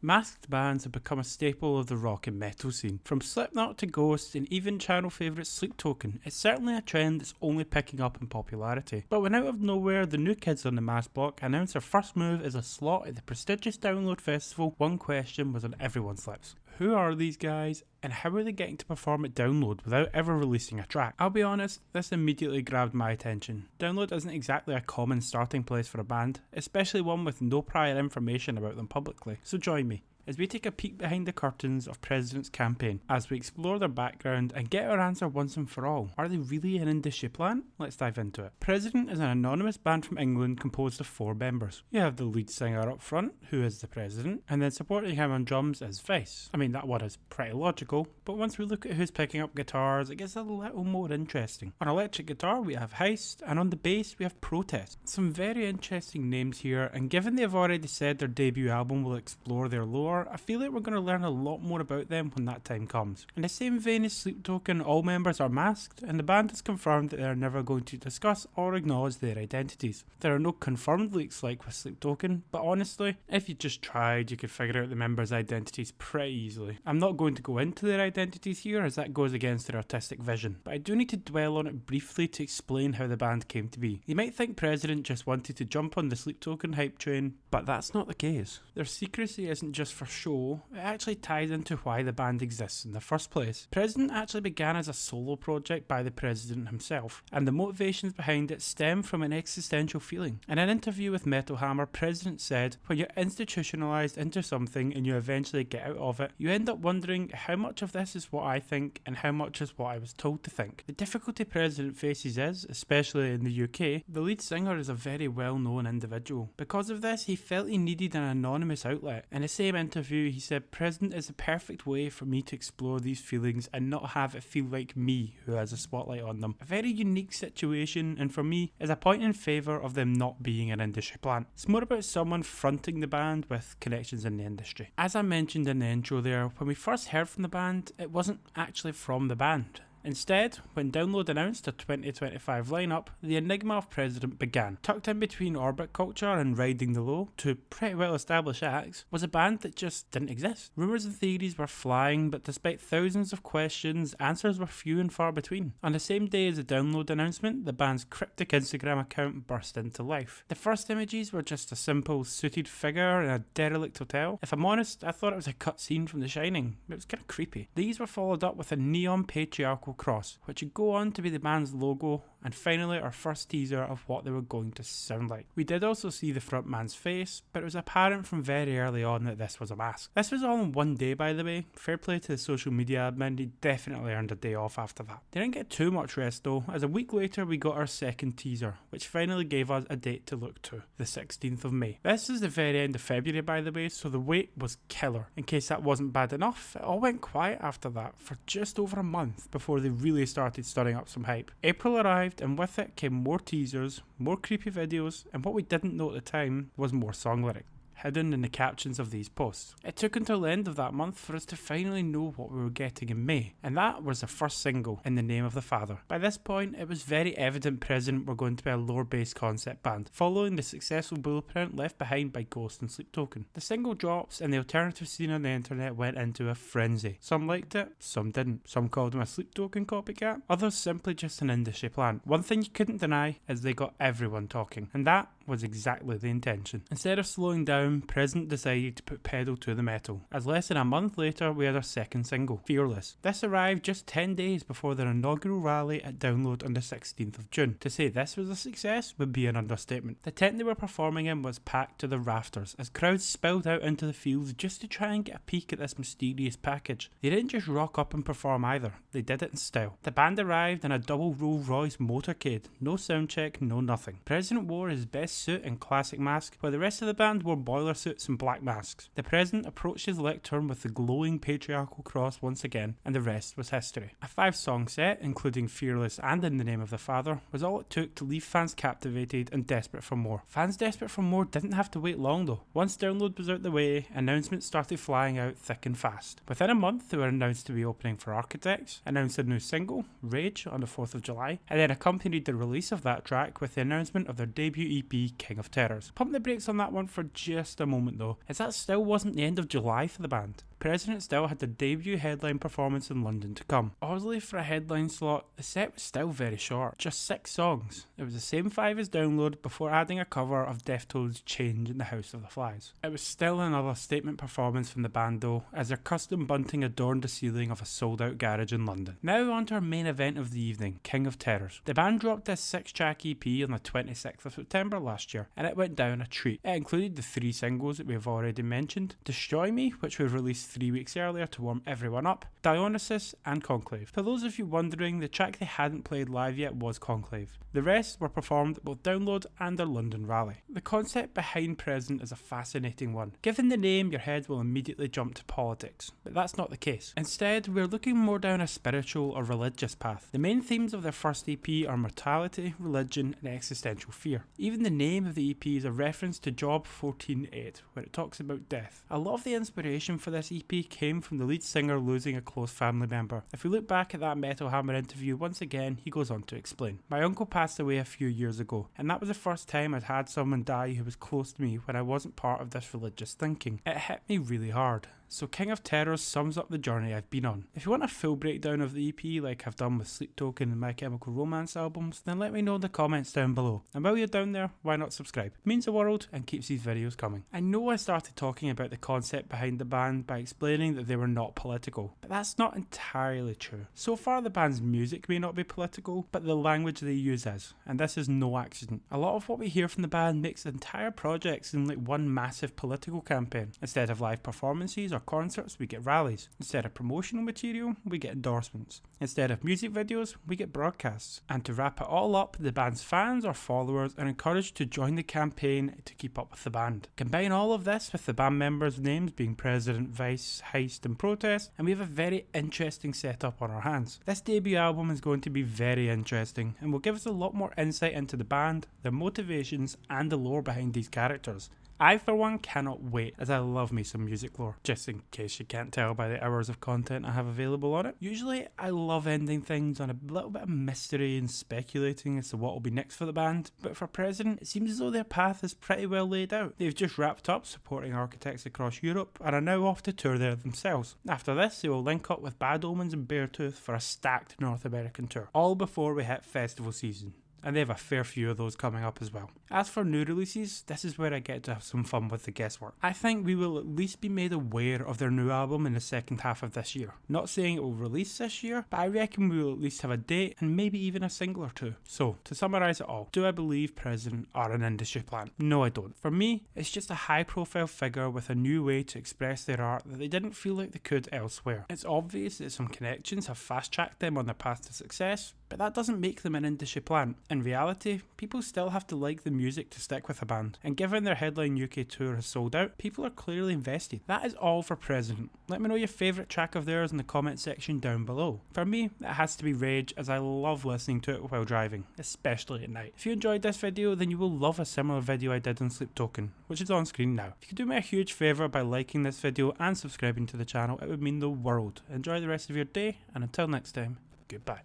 Masked bands have become a staple of the rock and metal scene. From Slipknot to Ghost and even channel favourite Sleep Token, it's certainly a trend that's only picking up in popularity. But when out of nowhere, the new kids on the mask block announced their first move as a slot at the prestigious Download Festival, one question was on everyone's lips. Who are these guys, and how are they getting to perform at Download without ever releasing a track? I'll be honest, this immediately grabbed my attention. Download isn't exactly a common starting place for a band, especially one with no prior information about them publicly, so join me as we take a peek behind the curtains of President's campaign, as we explore their background and get our answer once and for all. Are they really an industry plant? Let's dive into it. President is an anonymous band from England composed of 4 members. You have the lead singer up front, who is the President, and then supporting him on drums is Vice. I mean, that one is pretty logical, but once we look at who's picking up guitars, it gets a little more interesting. On electric guitar we have Heist, and on the bass we have Protest. Some very interesting names here, and given they've already said their debut album will explore their lore, I feel like we're going to learn a lot more about them when that time comes. In the same vein as Sleep Token, all members are masked, and the band has confirmed that they are never going to discuss or acknowledge their identities. There are no confirmed leaks like with Sleep Token, but honestly, if you just tried, you could figure out the members' identities pretty easily. I'm not going to go into their identities here as that goes against their artistic vision, but I do need to dwell on it briefly to explain how the band came to be. You might think President just wanted to jump on the Sleep Token hype train, but that's not the case. Their secrecy isn't just for show, it actually ties into why the band exists in the first place. President actually began as a solo project by the President himself, and the motivations behind it stem from an existential feeling. In an interview with Metal Hammer, President said, "When you're institutionalized into something and you eventually get out of it, you end up wondering how much of this is what I think and how much is what I was told to think." The difficulty President faces is, especially in the UK, the lead singer is a very well-known individual. Because of this, he felt he needed an anonymous outlet. In the same interview, he said, "President is the perfect way for me to explore these feelings and not have it feel like me who has a spotlight on them." A very unique situation, and for me, is a point in favour of them not being an industry plant. It's more about someone fronting the band with connections in the industry. As I mentioned in the intro there, when we first heard from the band, it wasn't actually from the band. Instead, when Download announced their 2025 lineup, the enigma of President began. Tucked in between Orbit Culture and Riding the Low, two pretty well established acts, was a band that just didn't exist. Rumours and theories were flying, but despite thousands of questions, answers were few and far between. On the same day as the Download announcement, the band's cryptic Instagram account burst into life. The first images were just a simple suited figure in a derelict hotel. If I'm honest, I thought it was a cut scene from The Shining. It was kind of creepy. These were followed up with a neon patriarchal cross, which would go on to be the band's logo, and finally our first teaser of what they were going to sound like. We did also see the frontman's face, but it was apparent from very early on that this was a mask. This was all in one day, by the way. Fair play to the social media admin, he definitely earned a day off after that. They didn't get too much rest though, as a week later we got our second teaser, which finally gave us a date to look to, the 16th of May. This is the very end of February, by the way, so the wait was killer. In case that wasn't bad enough, it all went quiet after that for just over a month before they really started stirring up some hype. April arrived, and with it came more teasers, more creepy videos, and what we didn't know at the time was more song lyrics hidden in the captions of these posts. It took until the end of that month for us to finally know what we were getting in May, and that was the first single, In the Name of the Father. By this point, it was very evident President were going to be a lore-based concept band, following the successful blueprint left behind by Ghost and Sleep Token. The single drops and the alternative scene on the internet went into a frenzy. Some liked it, some didn't. Some called him a Sleep Token copycat, others simply just an industry plant. One thing you couldn't deny is they got everyone talking, and that was exactly the intention. Instead of slowing down, President decided to put pedal to the metal, as less than a month later we had our second single, Fearless. This arrived just 10 days before their inaugural rally at Download on the 16th of June. To say this was a success would be an understatement. The tent they were performing in was packed to the rafters, as crowds spilled out into the fields just to try and get a peek at this mysterious package. They didn't just rock up and perform either, they did it in style. The band arrived in a double Rolls Royce motorcade, no sound check, no nothing. President wore his best suit and classic mask, while the rest of the band wore boiler suits and black masks. The President approached his lectern with the glowing patriarchal cross once again, and the rest was history. A 5-song set, including Fearless and In the Name of the Father, was all it took to leave fans captivated and desperate for more. Fans desperate for more didn't have to wait long though. Once Download was out the way, announcements started flying out thick and fast. Within a month they were announced to be opening for Architects, announced a new single, Rage, on the 4th of July, and then accompanied the release of that track with the announcement of their debut EP, EP King of Terrors. Pump the brakes on that one for just a moment though, as that still wasn't the end of July for the band. President still had their debut headline performance in London to come. Oddly, for a headline slot, the set was still very short, just 6 songs. It was the same 5 as Download before adding a cover of Deftones' Change in the House of the Flies. It was still another statement performance from the band though, as their custom bunting adorned the ceiling of a sold out garage in London. Now on to our main event of the evening, King of Terrors. The band dropped this 6-track EP on the 26th of September last year, and it went down a treat. It included the 3 singles that we have already mentioned, Destroy Me, which we released 3 weeks earlier to warm everyone up, Dionysus and Conclave. For those of you wondering, the track they hadn't played live yet was Conclave. The rest were performed at both Download and their London rally. The concept behind President is a fascinating one. Given the name, your head will immediately jump to politics, but that's not the case. Instead, we're looking more down a spiritual or religious path. The main themes of their first EP are mortality, religion and existential fear. Even the name of the EP is a reference to Job 14:8, where it talks about death. A lot of the inspiration for this EP came from the lead singer losing a close family member. If we look back at that Metal Hammer interview once again, he goes on to explain. My uncle passed away a few years ago, and that was the first time I'd had someone die who was close to me when I wasn't part of this religious thinking. It hit me really hard. So King of Terrors sums up the journey I've been on. If you want a full breakdown of the EP like I've done with Sleep Token and My Chemical Romance albums, then let me know in the comments down below. And while you're down there, why not subscribe? It means the world and keeps these videos coming. I know I started talking about the concept behind the band by explaining that they were not political, but that's not entirely true. So far the band's music may not be political, but the language they use is, and this is no accident. A lot of what we hear from the band makes the entire project seem like one massive political campaign. Instead of live performances or concerts, we get rallies. Instead of promotional material, we get endorsements. Instead of music videos, we get broadcasts. And to wrap it all up, the band's fans or followers are encouraged to join the campaign to keep up with the band. Combine all of this with the band members' names being President, Vice, Heist and Protest, and we have a very interesting setup on our hands. This debut album is going to be very interesting and will give us a lot more insight into the band, their motivations and the lore behind these characters. I for one cannot wait, as I love me some music lore, just in case you can't tell by the hours of content I have available on it. Usually I love ending things on a little bit of mystery and speculating as to what will be next for the band, but for President it seems as though their path is pretty well laid out. They've just wrapped up supporting architects across Europe and are now off to tour there themselves. After this they will link up with Bad Omens and Beartooth for a stacked North American tour, all before we hit festival season. And they have a fair few of those coming up as well. As for new releases, this is where I get to have some fun with the guesswork. I think we will at least be made aware of their new album in the second half of this year. Not saying it will release this year, but I reckon we will at least have a date and maybe even a single or two. So, to summarise it all, do I believe President are an industry plant? No, I don't. For me, it's just a high profile figure with a new way to express their art that they didn't feel like they could elsewhere. It's obvious that some connections have fast tracked them on their path to success, but that doesn't make them an industry plant. In reality, people still have to like the music to stick with a band, and given their headline UK tour has sold out, people are clearly invested. That is all for President. Let me know your favourite track of theirs in the comment section down below. For me, it has to be Rage, as I love listening to it while driving, especially at night. If you enjoyed this video, then you will love a similar video I did on Sleep Token, which is on screen now. If you could do me a huge favour by liking this video and subscribing to the channel, it would mean the world. Enjoy the rest of your day, and until next time, goodbye.